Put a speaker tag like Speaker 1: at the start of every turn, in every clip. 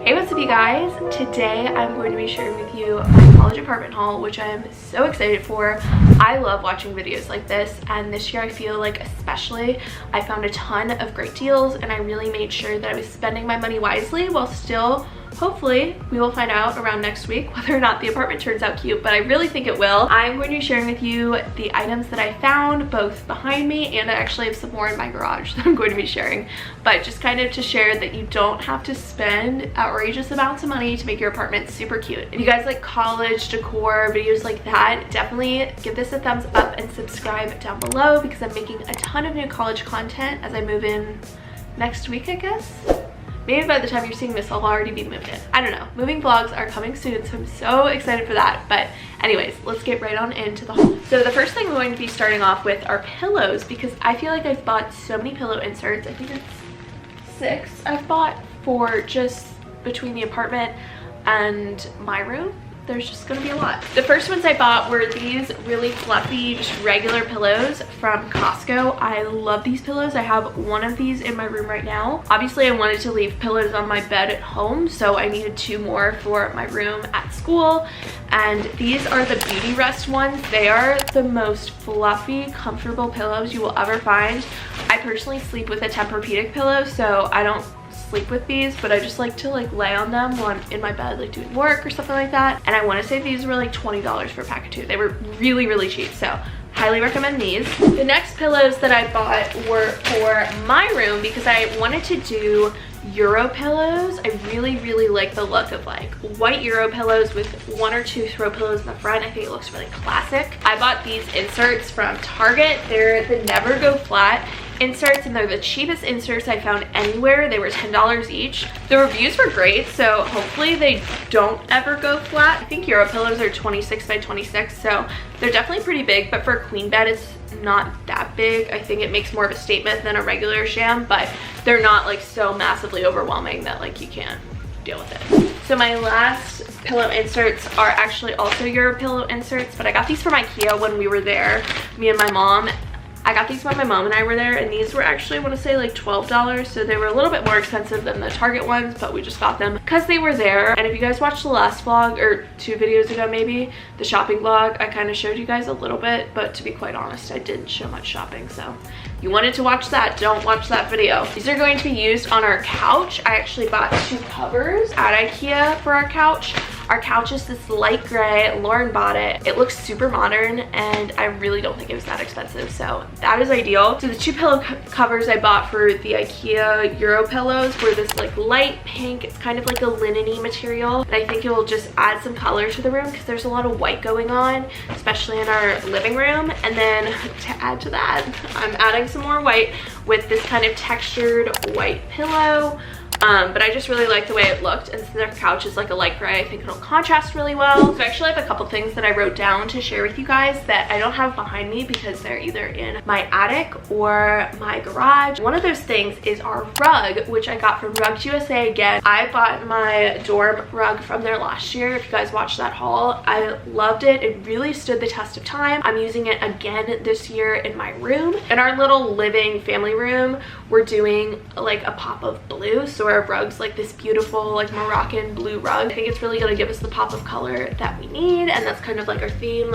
Speaker 1: Hey, what's up you guys? Today I'm going to be sharing with you my college apartment haul, which I'm so excited for. I love watching videos like this, and this year I feel like especially I found a ton of great deals and I really made sure that I was spending my money wisely while still, hopefully, we will find out around next week whether or not the apartment turns out cute, but I really think it will. I'm going to be sharing with you the items that I found both behind me, and I actually have some more in my garage that I'm going to be sharing, but just kind of to share that you don't have to spend outrageous amounts of money to make your apartment super cute. If you guys like college decor videos like that, definitely give this a thumbs up and subscribe down below because I'm making a ton of new college content as I move in next week, I guess. Maybe by the time you're seeing this, I'll already be moved in. I don't know. Moving vlogs are coming soon, so I'm so excited for that. But anyways, let's get right on into the haul. So the first thing we're going to be starting off with are pillows, because I feel like I've bought so many pillow inserts. I think it's 6 I've bought for just between the apartment and my room. There's just gonna be a lot. The first ones I bought were these really fluffy, just regular pillows from Costco. I love these pillows. I have one of these in my room right now. Obviously, I wanted to leave pillows on my bed at home, so I needed 2 more for my room at school. And these are the Beauty Rest ones. They are the most fluffy, comfortable pillows you will ever find. I personally sleep with a Tempur-Pedic pillow, so I don't sleep with these, but I just like to lay on them while I'm in my bed doing work or something like that. And I want to say these were like $20 for a pack of 2. They were really cheap, so highly recommend these. The next pillows that I bought were for my room because I wanted to do Euro pillows. I really like the look of white Euro pillows with 1 or 2 throw pillows in the front. I think it looks really classic. I bought these inserts from Target. They're the Never Go Flat inserts, and they're the cheapest inserts I found anywhere. They were $10 each. The reviews were great, so hopefully they don't ever go flat. I think Euro pillows are 26 by 26, so they're definitely pretty big, but for a queen bed it's not that big. I think it makes more of a statement than a regular sham, but they're not so massively overwhelming that you can't deal with it. So my last pillow inserts are actually also Euro pillow inserts, but I got these from IKEA when we were there, me and my mom. I got these when my mom and I were there, and these were actually, I want to say $12, so they were a little bit more expensive than the Target ones, but we just got them because they were there. And if you guys watched the last vlog, or 2 videos ago maybe, the shopping vlog, I kind of showed you guys a little bit, but to be quite honest, I didn't show much shopping, so if you wanted to watch that, don't watch that video. These are going to be used on our couch. I actually bought 2 covers at IKEA for our couch. Our couch is this light gray. Lauren bought it. It looks super modern, and I really don't think it was that expensive, so that is ideal. So the 2 pillow covers I bought for the IKEA Euro pillows were this light pink. It's kind of like a linen-y material, and I think it will just add some color to the room because there's a lot of white going on, especially in our living room. And then to add to that, I'm adding some more white with this kind of textured white pillow. But I just really like the way it looked, and since our couch is a light gray, I think it'll contrast really well. So I actually have a couple things that I wrote down to share with you guys that I don't have behind me because they're either in my attic or my garage. One of those things is our rug, which I got from Rugs USA again. I bought my dorm rug from there last year. If you guys watched that haul, I loved it. It really stood the test of time. I'm using it again this year in my room. In our little living family room, we're doing a pop of blue, so our rug's this beautiful Moroccan blue rug. I think it's really gonna give us the pop of color that we need, and that's kind of our theme,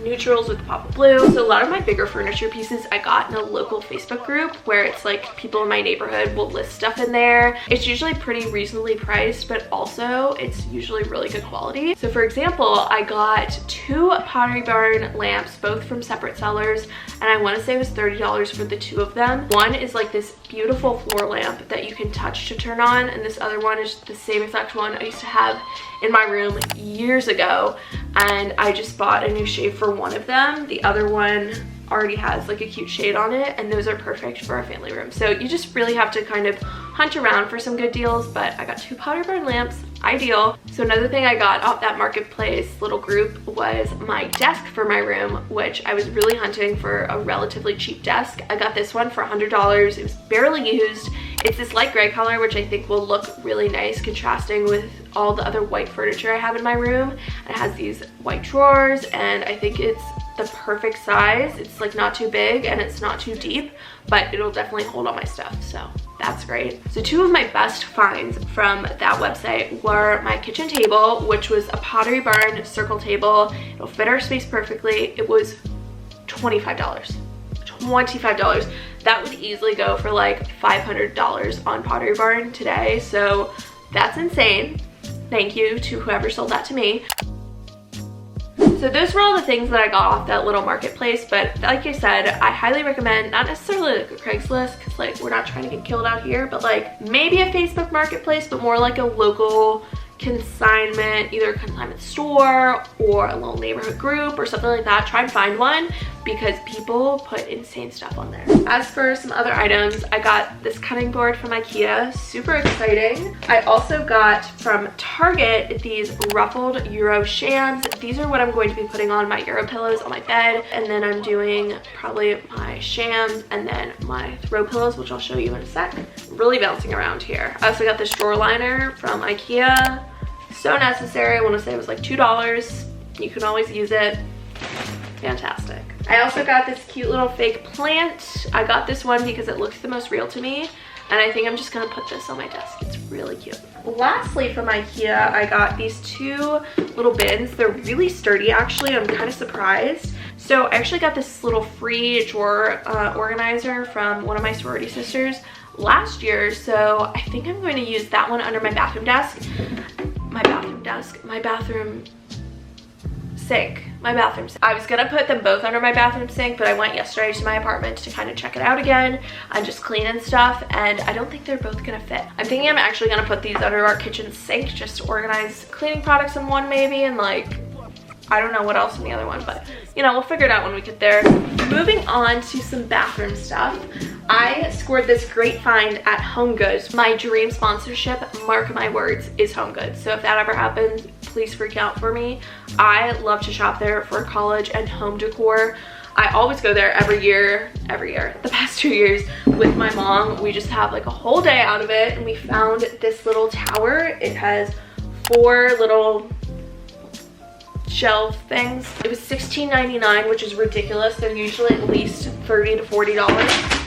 Speaker 1: neutrals with the pop of blue. So a lot of my bigger furniture pieces I got in a local Facebook group where it's people in my neighborhood will list stuff in there. It's usually pretty reasonably priced, but also it's usually really good quality. So for example, I got 2 Pottery Barn lamps, both from separate sellers, and I want to say it was $30 for the 2 of them. One is this beautiful floor lamp that you can touch to turn on, and this other one is the same exact one I used to have in my room years ago, and I just bought a new shade for one of them. The other one already has a cute shade on it, and those are perfect for our family room. So you just really have to kind of hunt around for some good deals, but I got 2 Pottery Barn lamps, ideal. So another thing I got off that marketplace little group was my desk for my room, which I was really hunting for a relatively cheap desk. I got this one for $100. It was barely used. It's this light gray color, which I think will look really nice contrasting with all the other white furniture I have in my room. It has these white drawers, and I think it's the perfect size. It's not too big and it's not too deep, but it'll definitely hold all my stuff, so That's great. So two of my best finds from that website were my kitchen table, which was a Pottery Barn circle table. It'll fit our space perfectly. It was $25. $25. That would easily go for like $500 on Pottery Barn today. So that's insane. Thank you to whoever sold that to me. So those were all the things that I got off that little marketplace, but like I said, I highly recommend, not necessarily like a Craigslist, because like we're not trying to get killed out here, but like maybe a Facebook marketplace, but more like a local consignment, either a consignment store or a little neighborhood group or something like that. Try and find one because people put insane stuff on there. As for some other items, I got this cutting board from IKEA, super exciting. I also got from Target these ruffled Euro shams. These are what I'm going to be putting on my Euro pillows on my bed, and then I'm doing probably my shams and then my throw pillows, which I'll show you in a sec. Really bouncing around here. I also got this drawer liner from IKEA. So necessary. I want to say it was like $2. You can always use it. Fantastic. I also got this cute little fake plant. I got this one because it looks the most real to me, and I think I'm just gonna put this on my desk. It's really cute. Lastly, from IKEA, I got these two little bins. They're really sturdy, actually. I'm kind of surprised. So I actually got this little free drawer organizer from one of my sorority sisters last year, so I think I'm going to use that one under my bathroom desk. My bathroom sink. I was gonna put them both under my bathroom sink, but I went yesterday to my apartment to kind of check it out again and just clean and stuff, and I don't think they're both gonna fit. I'm thinking I'm actually gonna put these under our kitchen sink just to organize cleaning products in one maybe, and like I don't know what else in the other one, but you know, we'll figure it out when we get there. Moving on to some bathroom stuff. I scored this great find at HomeGoods. My dream sponsorship, mark my words, is HomeGoods. So if that ever happens, please freak out for me. I love to shop there for college and home decor. I always go there every year. The past 2 years with my mom, we just have like a whole day out of it, and we found this little tower. It has 4 little shelf things. It was $16.99, which is ridiculous. They're usually at least $30 to $40.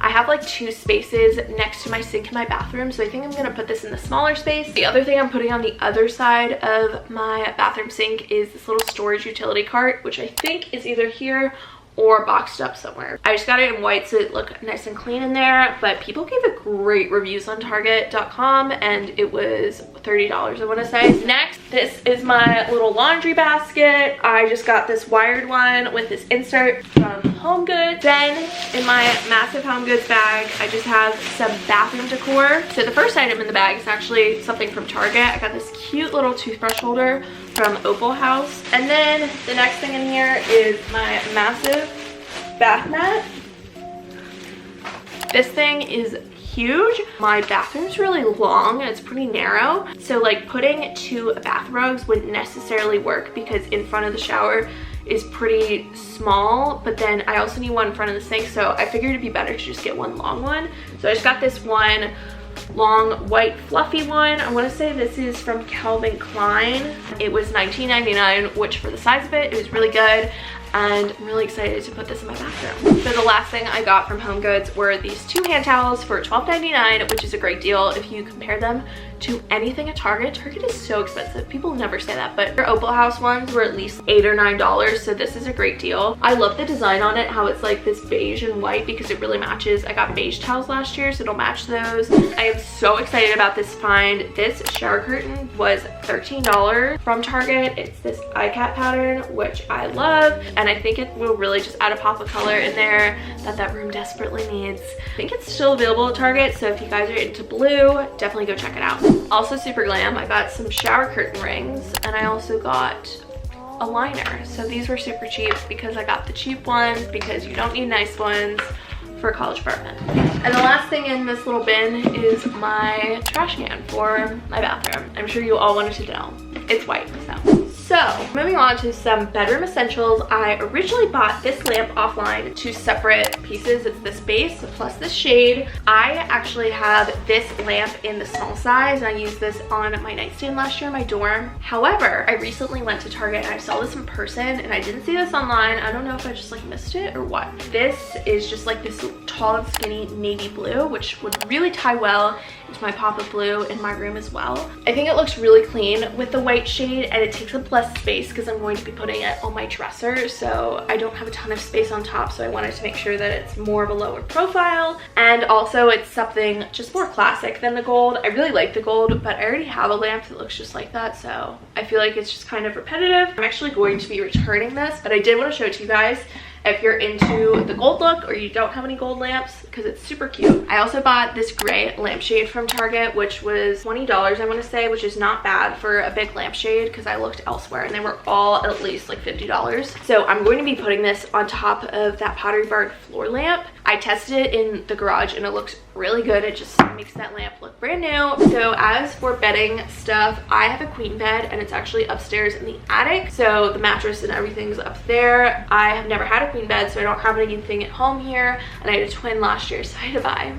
Speaker 1: I have like 2 spaces next to my sink in my bathroom, so I think I'm gonna put this in the smaller space. The other thing I'm putting on the other side of my bathroom sink is this little storage utility cart, which I think is either here or boxed up somewhere. I just got it in white so it looked nice and clean in there, but people gave it great reviews on Target.com, and it was $30, I want to say. Next, this is my little laundry basket. I just got this wired one with this insert from HomeGoods. Then in my massive HomeGoods bag, I just have some bathroom decor. So the first item in the bag is actually something from Target. I got this cute little toothbrush holder from Opal House. And then the next thing in here is my massive bath mat. This thing is huge. My bathroom's really long and it's pretty narrow, so like putting 2 bath rugs wouldn't necessarily work because in front of the shower is pretty small, but then I also need one in front of the sink, so I figured it'd be better to just get one long one. So I just got this one long white fluffy one. I want to say this is from Calvin Klein. It was $19.99, which for the size of it was really good, and I'm really excited to put this in my bathroom. So the last thing I got from HomeGoods were these 2 hand towels for $12.99, which is a great deal if you compare them to anything at Target. Target is so expensive. People never say that, but their Opal House ones were at least $8 or $9, so this is a great deal. I love the design on it, how it's like this beige and white, because it really matches. I got beige towels last year, so it'll match those. I am so excited about this find. This shower curtain was $13 from Target. It's this iCat pattern, which I love, and I think it will really just add a pop of color in there that room desperately needs. I think it's still available at Target, so if you guys are into blue, definitely go check it out. Also super glam, I got some shower curtain rings, and I also got a liner. So these were super cheap because I got the cheap ones because you don't need nice ones for a college apartment. And the last thing in this little bin is my trash can for my bathroom. I'm sure you all wanted to know. It's white, so. So moving on to some bedroom essentials. I originally bought this lamp offline, two separate pieces. It's this base plus this shade. I actually have this lamp in the small size, and I used this on my nightstand last year in my dorm. However, I recently went to Target and I saw this in person and I didn't see this online. I don't know if I just like missed it or what. This is just like this tall and skinny navy blue, which would really tie well into my pop of blue in my room as well. I think it looks really clean with the white shade, and it takes up less space because I'm going to be putting it on my dresser, so I don't have a ton of space on top, so I wanted to make sure that it's more of a lower profile. And also it's something just more classic than the gold. I really like the gold, but I already have a lamp that looks just like that, so I feel like it's just kind of repetitive. I'm actually going to be returning this, but I did want to show it to you guys if you're into the gold look or you don't have any gold lamps, because it's super cute. I also bought this gray lampshade from Target, which was $20, I want to say, which is not bad for a big lampshade because I looked elsewhere and they were all at least like $50. So I'm going to be putting this on top of that pottery bark floor lamp. I tested it in the garage and it looks really good. It just makes that lamp look brand new. So as for bedding stuff, I have a queen bed and it's actually upstairs in the attic. So the mattress and everything's up there. I have never had a queen bed, so I don't have anything at home here. And I had a twin last year, so I had to buy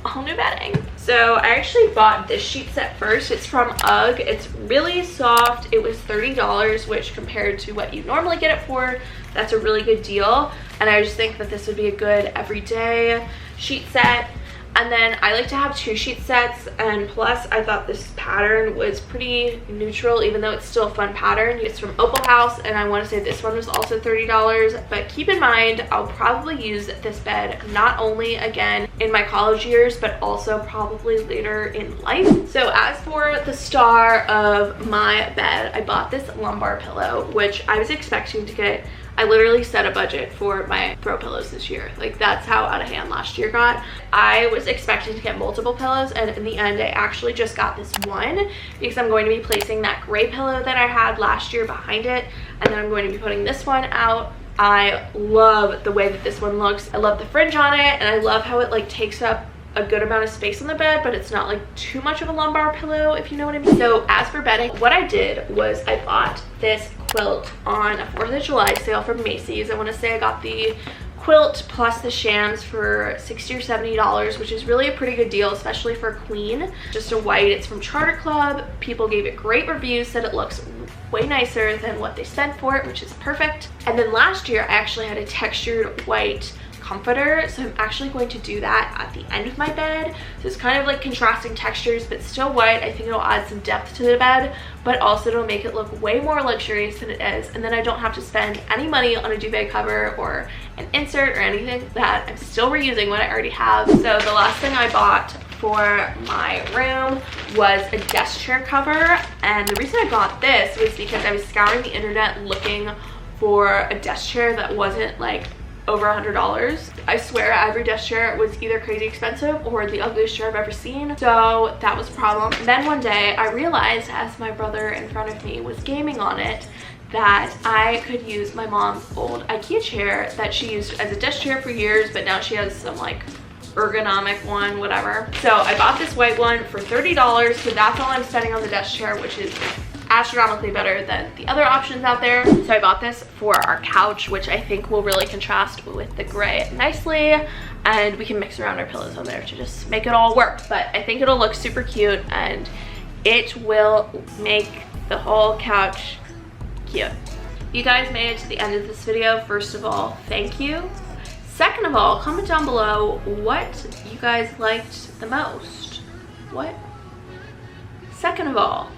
Speaker 1: all new bedding. So I actually bought this sheet set first. It's from UGG. It's really soft. It was $30, which compared to what you normally get it for, that's a really good deal. And I just think that this would be a good everyday sheet set. And then I like to have two sheet sets, and plus I thought this pattern was pretty neutral, even though it's still a fun pattern. It's from Opal House, and I want to say this one was also $30. But keep in mind, I'll probably use this bed not only again in my college years, but also probably later in life. So as for the star of my bed, I bought this lumbar pillow, which I was expecting to get. I literally set a budget for my throw pillows this year. Like, that's how out of hand last year got. I was expecting to get multiple pillows, and in the end I actually just got this one because I'm going to be placing that gray pillow that I had last year behind it, and then I'm going to be putting this one out. I love the way that this one looks. I love the fringe on it, and I love how it like takes up a good amount of space on the bed, but it's not like too much of a lumbar pillow, if you know what I mean. So as for bedding, what I did was I bought this quilt on a 4th of July sale from Macy's. I want to say I got the quilt plus the shams for $60 or $70, which is really a pretty good deal, especially for a queen. Just a white. It's from Charter Club. People gave it great reviews, said it looks way nicer than what they spent for it, which is perfect. And then last year I actually had a textured white comforter, so I'm actually going to do that at the end of my bed. So it's kind of like contrasting textures, but still white. I think it'll add some depth to the bed, but also it'll make it look way more luxurious than it is, and then I don't have to spend any money on a duvet cover or an insert or anything that I'm still reusing what I already have. So the last thing I bought for my room was a desk chair cover, and the reason I got this was because I was scouring the internet looking for a desk chair that wasn't like over $100. I swear every desk chair was either crazy expensive or the ugliest chair I've ever seen, so that was a problem. And then one day I realized, as my brother in front of me was gaming on it, that I could use my mom's old IKEA chair that she used as a desk chair for years, but now she has some like ergonomic one, whatever. So I bought this white one for $30, so that's all I'm spending on the desk chair, which is astronomically better than the other options out there. So I bought this for our couch, which I think will really contrast with the gray nicely, and we can mix around our pillows on there to just make it all work. But I think it'll look super cute, and it will make the whole couch cute. You guys made it to the end of this video. First of all, thank you. Second of all, comment down below what you guys liked the most. What? Second of all,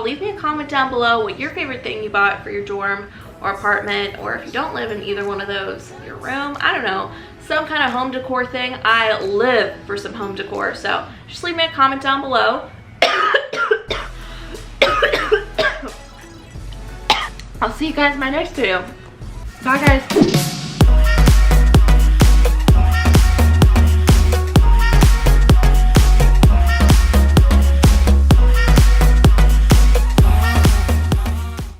Speaker 1: leave me a comment down below what your favorite thing you bought for your dorm or apartment, or if you don't live in either one of those, your room, I don't know, some kind of home decor thing. I live for some home decor, so just leave me a comment down below. I'll see you guys in my next video. Bye guys.